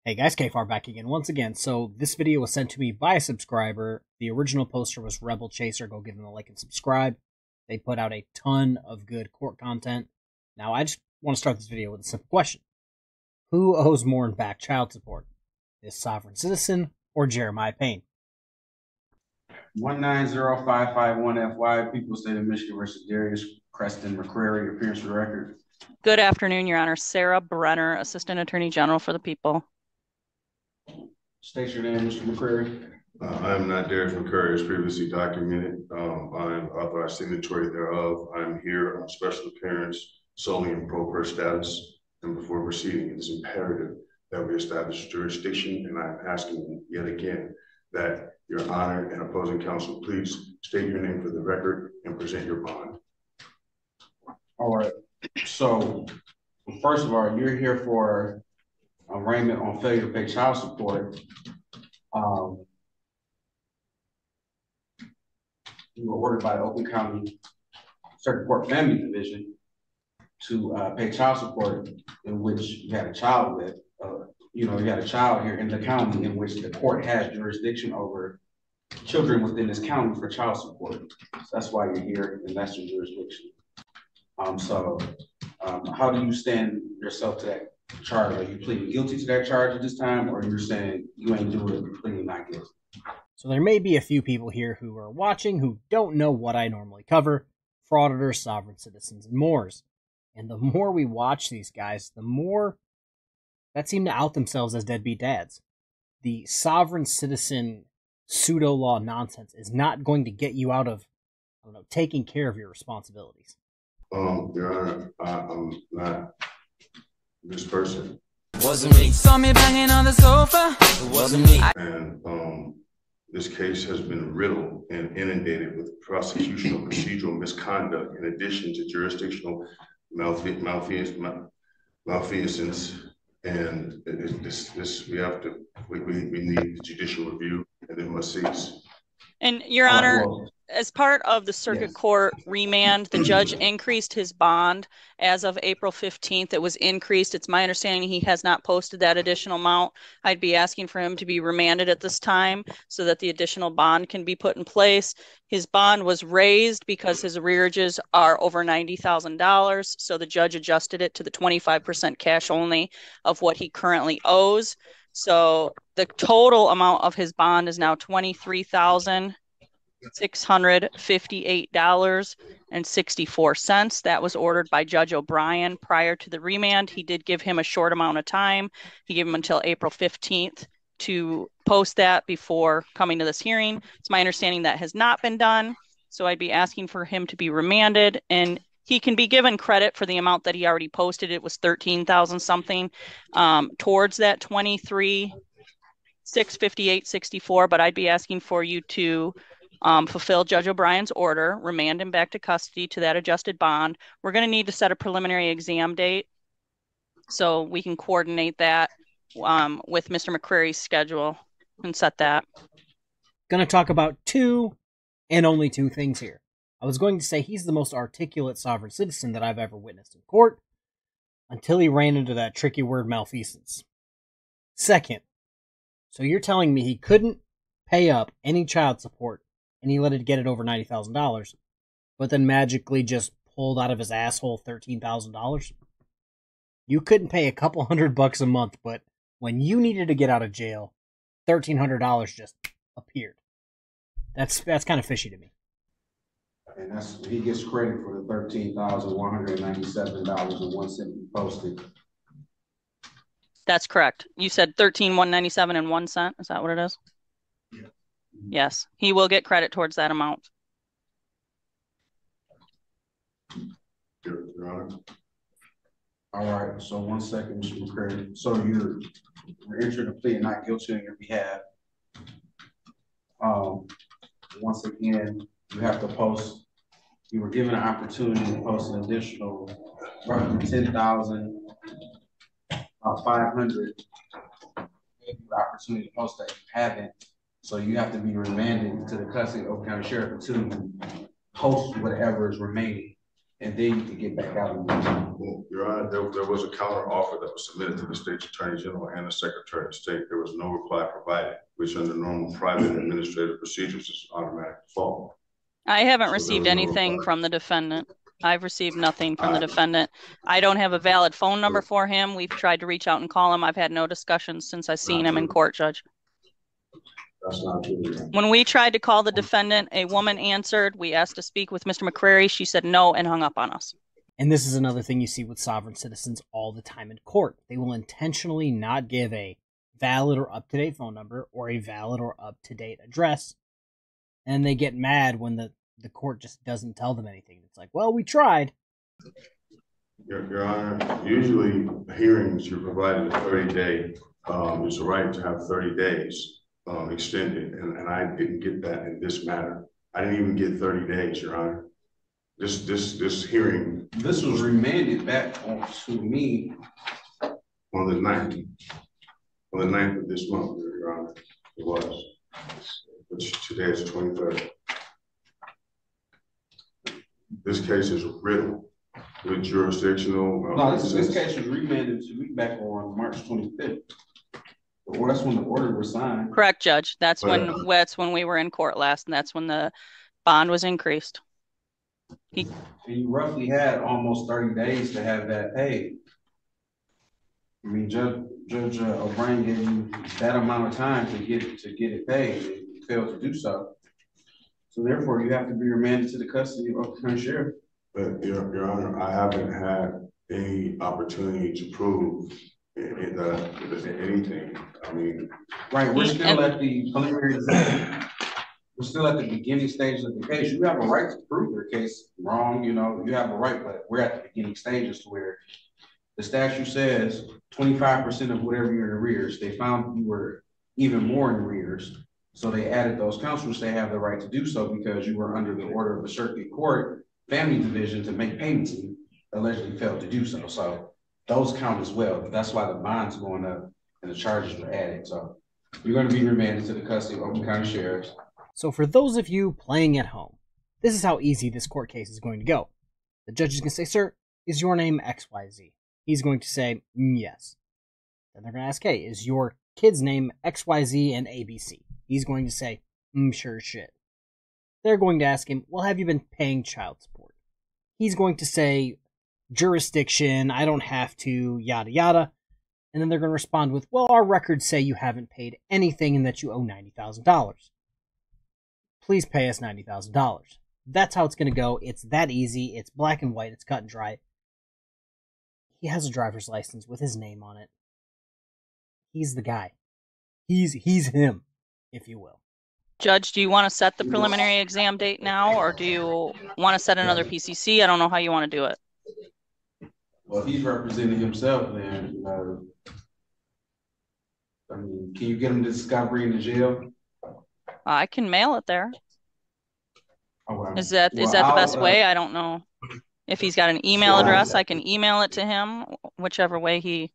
Hey guys, KFARR back again once again. So this video was sent to me by a subscriber. The original poster was Rebel Chaser. Go give them a like and subscribe. They put out a ton of good court content. Now I just want to start this video with a simple question. Who owes more in back child support? This sovereign citizen or Jeremiah Payne? 190551FY, People State of Michigan versus Darius Creston McCrary, appearance for the record. Good afternoon, Your Honor. Sarah Brenner, Assistant Attorney General for the people. State your name, Mr. McCrary. I am not Darius McCrary, as previously documented. I am authorized signatory thereof. I am here on special appearance solely in pro per status. And before proceeding, it is imperative that we establish jurisdiction, and I am asking yet again that Your Honor and opposing counsel please state your name for the record and present your bond. All right. So, first of all, you're here for arraignment on failure to pay child support. You were ordered by the Oakland County Circuit Court Family Division to pay child support in which you had a child with. You had a child here in the county in which the court has jurisdiction over children within this county for child support. So that's why you're here, and that's your jurisdiction. How do you stand yourself to that charge? Are you pleading guilty to that charge at this time, or you're saying you ain't doing it, you're pleading not guilty? So there may be a few people here who are watching who don't know what I normally cover: frauditors, sovereign citizens, and mores. And the more we watch these guys, the more that seem to out themselves as deadbeat dads. The sovereign citizen pseudo-law nonsense is not going to get you out of, taking care of your responsibilities. Your Honor, I'm not this person. Wasn't me. Saw me banging on the sofa. It wasn't me. And this case has been riddled and inundated with prosecutional procedural misconduct in addition to jurisdictional malfeasance. And we need judicial review, and it must cease. And Your Honor, as part of the circuit court remand, the judge increased his bond as of April 15th. It was increased. It's my understanding he has not posted that additional amount. I'd be asking for him to be remanded at this time so that the additional bond can be put in place. His bond was raised because his arrearages are over $90,000. So the judge adjusted it to the 25% cash only of what he currently owes. So the total amount of his bond is now $23,658.64. That was ordered by Judge O'Brien prior to the remand. He did give him a short amount of time. He gave him until April 15th to post that before coming to this hearing. It's my understanding that has not been done. So I'd be asking for him to be remanded, and he can be given credit for the amount that he already posted. It was $13,000 something towards that $23,658.64. But I'd be asking for you to fulfill Judge O'Brien's order, remand him back to custody to that adjusted bond. We're going to need to set a preliminary exam date so we can coordinate that with Mr. McCrary's schedule and set that. Going to talk about two and only two things here. I was going to say he's the most articulate sovereign citizen that I've ever witnessed in court until he ran into that tricky word malfeasance. Second, so you're telling me he couldn't pay up any child support and he let it get it over $90,000, but then magically just pulled out of his asshole $13,000? You couldn't pay a couple $100 a month, but when you needed to get out of jail, $1,300 just appeared. That's kind of fishy to me. And he gets credit for the $13,197.01 he posted. That's correct. You said $13,197.01. Is that what it is? Yeah. Yes, he will get credit towards that amount. Your Honor. All right. So 1 second, Mr. McCrary. So you're entering a plea and not guilty on your behalf. Once again, you have to post. You were given an opportunity to post an additional roughly 10,500. The opportunity to post that you haven't, so you have to be remanded to the custody of Oakland County Sheriff to post whatever is remaining and then you can get back out of the Well, Your Honor, there was a counter offer that was submitted to the State's Attorney General and the Secretary of State. There was no reply provided, which under normal private administrative procedures is automatic default. I haven't received anything from the defendant. I've received nothing from the defendant. I don't have a valid phone number for him. We've tried to reach out and call him. I've had no discussions since I've seen him in court, Judge. That's not true. When we tried to call the defendant, a woman answered. We asked to speak with Mr. McCrary. She said no and hung up on us. And this is another thing you see with sovereign citizens all the time in court. They will intentionally not give a valid or up-to-date phone number or a valid or up-to-date address. And they get mad when the court just doesn't tell them anything. It's like, well, we tried. Your Honor, usually hearings you're provided a 30-day. It's a right to have 30 days extended, and I didn't get that in this matter. I didn't even get 30 days, Your Honor. This hearing. This was remanded back to me on the 9th. On the 9th of this month, Your Honor. It was. Which today is the 23rd. This case is riddled with jurisdictional. No, this case was remanded to me back on March 25th. Well, that's when the order was signed. Correct, Judge. That's when we were in court last, and that's when the bond was increased. And you roughly had almost 30 days to have that paid. I mean, Judge O'Brien gave you that amount of time to get it paid, and you failed to do so. So therefore, you have to be remanded to the custody of Oakland County Sheriff. But Your Honor, I haven't had any opportunity to prove anything. I mean, right. We're still at the preliminary exam. We're still at the beginning stages of the case. You have a right to prove your case wrong. You know, you have a right, but we're at the beginning stages to where the statute says 25% of whatever you're in arrears. They found you were even more in arrears. So they added those counts, which they have the right to do so because you were under the order of the circuit court family division to make payments and you allegedly failed to do so. So those count as well. That's why the bond's going up and the charges were added. So you're going to be remanded to the custody of Oakland County Sheriff's. So for those of you playing at home, this is how easy this court case is going to go. The judge is going to say, sir, is your name XYZ? He's going to say, yes. Then they're going to ask, hey, is your kid's name XYZ and ABC? He's going to say, sure shit. They're going to ask him, well, have you been paying child support? He's going to say, jurisdiction, I don't have to, yada yada. And then they're going to respond with, well, our records say you haven't paid anything and that you owe $90,000. Please pay us $90,000. That's how it's going to go. It's that easy. It's black and white. It's cut and dry. He has a driver's license with his name on it. He's the guy. He's him, if you will. Judge, do you want to set the preliminary exam date now, or do you want to set another PCC? I don't know how you want to do it. Well, if he's representing himself, then, I mean, can you get him to discovery in the jail? I can mail it there. Okay. Is that the best way? I don't know. If he's got an email address, I can email it to him, whichever way he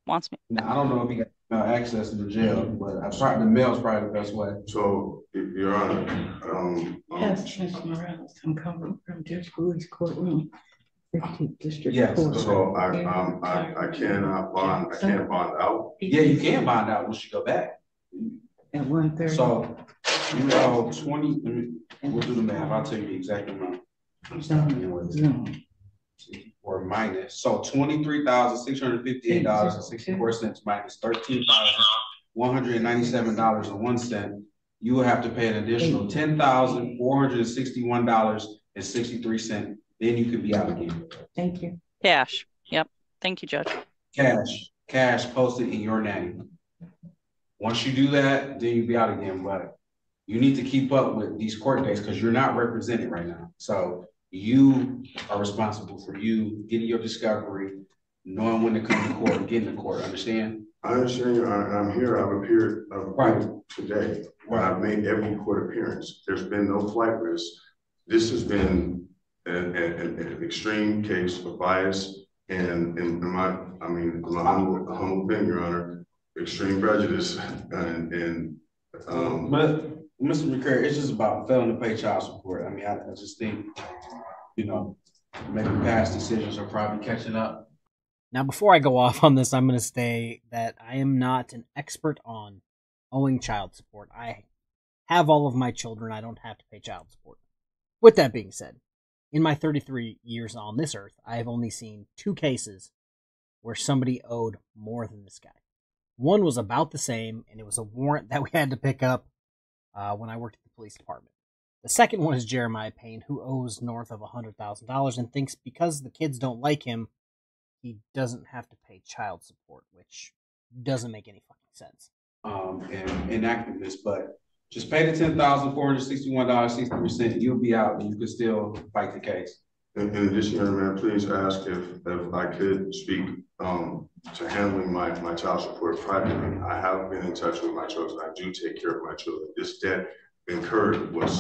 wants me. Now, I don't know if he got access to the jail, but the mail is probably the best way. So, Your Honor, Yes, Mr. Morales, I'm coming from Judge Bowie's courtroom, 15th District. Yes. Court. so I cannot bond. I can't bond out. Yeah, you can bond out once you go back. At 1:30. So you owe 20. We'll do the math. I'll tell you the exact amount. Or minus. So $23,658.64 minus $13,197.01. You will have to pay an additional $10,461.63. Then you could be out again. Thank you. Cash. Yep. Thank you, Judge. Cash posted in your name. Once you do that, then you'll be out again. But you need to keep up with these court dates because you're not represented right now. So you are responsible for you getting your discovery, knowing when to come to court and getting to court. Understand? I understand, Your Honor. I'm here. I've appeared today. Right. I've made every court appearance. There's been no flight risk. This has been an extreme case of bias and in my humble opinion, Your Honor, extreme prejudice but Mr. McCrary, it's just about failing to pay child support. I mean, I just think, you know, maybe past decisions are probably catching up. Now, before I go off on this, I'm going to say that I am not an expert on owing child support. I have all of my children. I don't have to pay child support. With that being said, in my 33 years on this earth, I have only seen 2 cases where somebody owed more than this guy. One was about the same, and it was a warrant that we had to pick up when I worked at the police department. The second one is Jeremiah Payne, who owes north of $100,000 and thinks because the kids don't like him, he doesn't have to pay child support, which doesn't make any fucking sense. And enacting this, but just pay the $10,461.63. You'll be out, and you can still fight the case. In addition, Your Honor, please ask if I could speak to handling my child support privately. I have been in touch with my children. I do take care of my children. This debt incurred was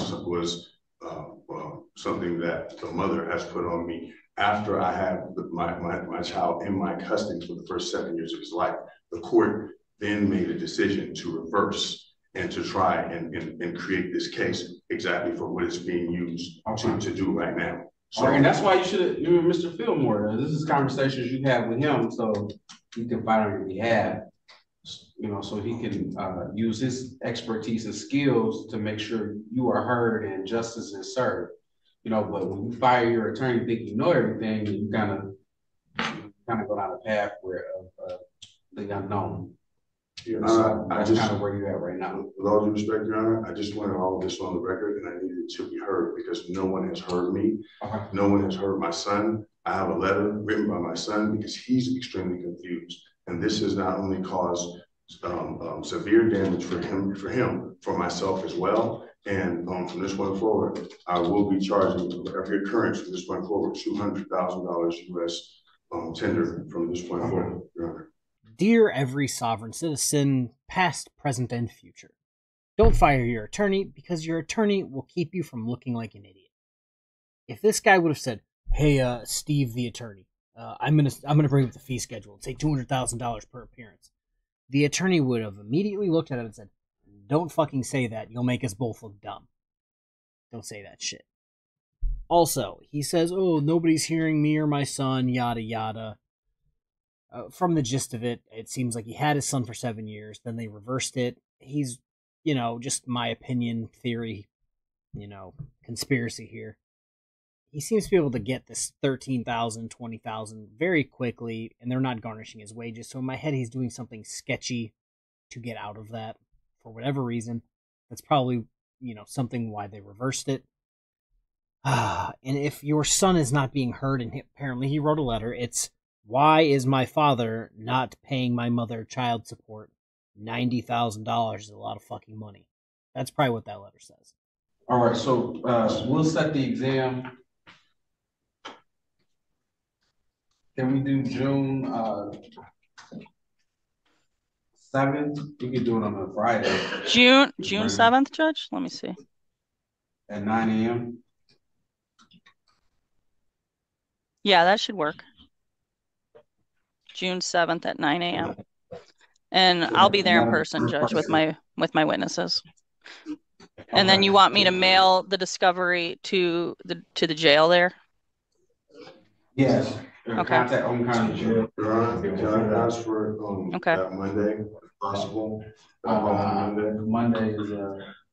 something that the mother has put on me after I had my child in my custody for the first 7 years of his life. The court then made a decision to reverse and to try and create this case exactly for what it's being used to do right now. So, and that's why you should, you and Mr. Fillmore, this is conversations you have with him, so he can fight on your behalf, you know, so he can use his expertise and skills to make sure you are heard and justice is served. You know, but when you fire your attorney, think you know everything, and you kind of go down a path where the unknown. Yeah, so that's kind of where you're at right now. With all due respect, Your Honor, I just wanted all of this on the record, and I needed it to be heard because no one has heard me. No one has heard my son. I have a letter written by my son because he's extremely confused, and this has not only caused severe damage for him, for myself as well. And from this point forward, I will be charging every occurrence from this point forward $200,000 U.S. Tender from this point forward, Your Honor. Dear every sovereign citizen, past, present, and future, don't fire your attorney because your attorney will keep you from looking like an idiot. If this guy would have said, "Hey, Steve, the attorney, I'm gonna bring up the fee schedule and say $200,000 per appearance," the attorney would have immediately looked at it and said, "Don't fucking say that. You'll make us both look dumb. Don't say that shit." Also, he says, "Oh, nobody's hearing me or my son, yada yada." From the gist of it, it seems like he had his son for 7 years, then they reversed it. He's, you know, just my opinion, theory, you know, conspiracy here. He seems to be able to get this $13,000, $20,000 very quickly, and they're not garnishing his wages. So in my head, he's doing something sketchy to get out of that for whatever reason. That's probably, you know, something why they reversed it. And if your son is not being heard, and apparently he wrote a letter, it's, "Why is my father not paying my mother child support? $90,000 is a lot of fucking money." That's probably what that letter says. All right, so we'll set the exam. Can we do June 7th? We can do it on a Friday. June 7th, Judge? Let me see. At 9 a.m.? Yeah, that should work. June 7th at 9 a.m. And I'll be there in person, Judge, with my witnesses. And then you want me to mail the discovery to the jail there? Yes. Okay. Contact Owen County Jail. Your Honor, can I ask for that Monday, if possible? Monday is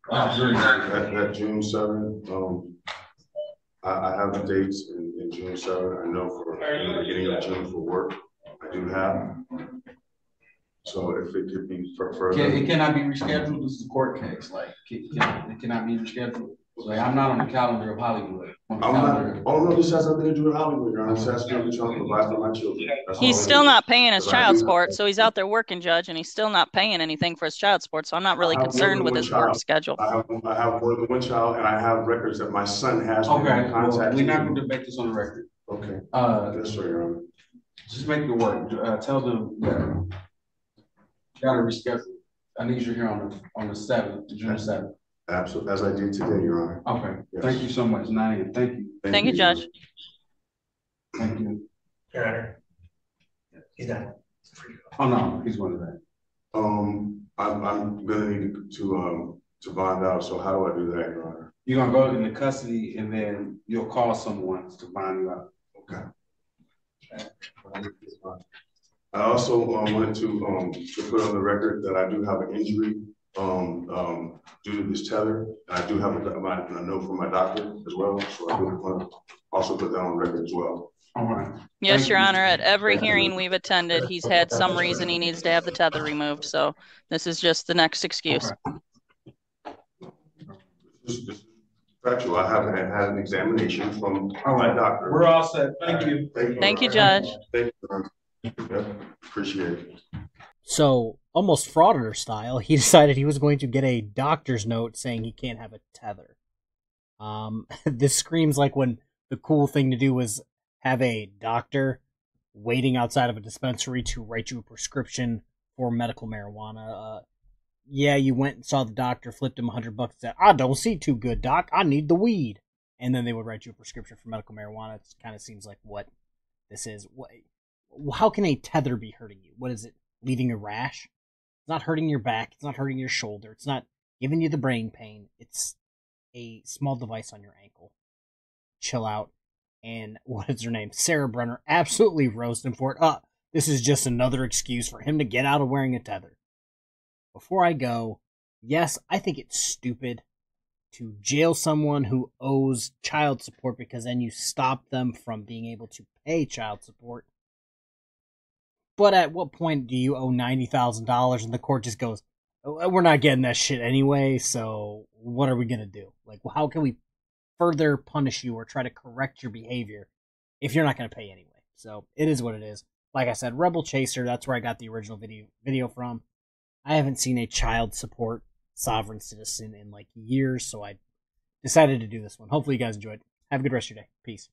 that June 7th. I have the dates in June 7th. I know for the beginning of June for work. I do have. So if it could be further. It cannot be rescheduled. This is a court case. Like, it cannot be rescheduled. Like, I'm not on the calendar of Hollywood. I'm not. Oh no, this has nothing to do with Hollywood, Your Honor. This has to do with trying to provide for my children. He's still not paying his child support, so he's out there working, Judge, and he's still not paying anything for his child support. So I'm not really concerned with his work schedule. I have more than one child, and I have records that my son has. Okay, well, we're not going to debate this on the record. Okay. That's right, Your Honor. Just make it work. Tell them that you gotta reschedule. I need you here on the 7th, June 7th. Absolutely, as I did today, Your Honor. Okay. Yes. Thank you so much, Nani. Thank you. Thank you, Judge. Thank you. Your Honor. He's done. Oh no, he's one of that. I'm gonna need to bond out. So how do I do that, Your Honor? You're gonna go into custody and then you'll call someone to bond you out. Okay. I also wanted to put on the record that I do have an injury due to this tether. I do have a note from my doctor as well, so I do want to also put that on record as well. All right. Yes, Thank Your you. Honor, at every Thank you. hearing we've attended, he's had some reason he needs to have the tether removed, so this is just the next excuse. Okay. This is factual. I haven't had an examination from All right. my doctor. We're all set. Thank you. Thank you, Judge. Thank you. Yeah, appreciate it. So, almost frauditor style, he decided he was going to get a doctor's note saying he can't have a tether. This screams like when the cool thing to do was have a doctor waiting outside of a dispensary to write you a prescription for medical marijuana. Yeah, you went and saw the doctor, flipped him $100, and said, "I don't see too good, doc. I need the weed." And then they would write you a prescription for medical marijuana. It kind of seems like what this is. How can a tether be hurting you? What is it? Leaving a rash? It's not hurting your back. It's not hurting your shoulder. It's not giving you the brain pain. It's a small device on your ankle. Chill out. And what is her name? Sarah Brenner absolutely roasted him for it. This is just another excuse for him to get out of wearing a tether. Before I go, yes, I think it's stupid to jail someone who owes child support because then you stop them from being able to pay child support. But at what point do you owe $90,000 and the court just goes, "Oh, we're not getting that shit anyway, so what are we going to do?" Like, how can we further punish you or try to correct your behavior if you're not going to pay anyway? So it is what it is. Like I said, Rebel Chaser, that's where I got the original video from. I haven't seen a child support sovereign citizen in like years, so I decided to do this one. Hopefully you guys enjoyed. Have a good rest of your day. Peace.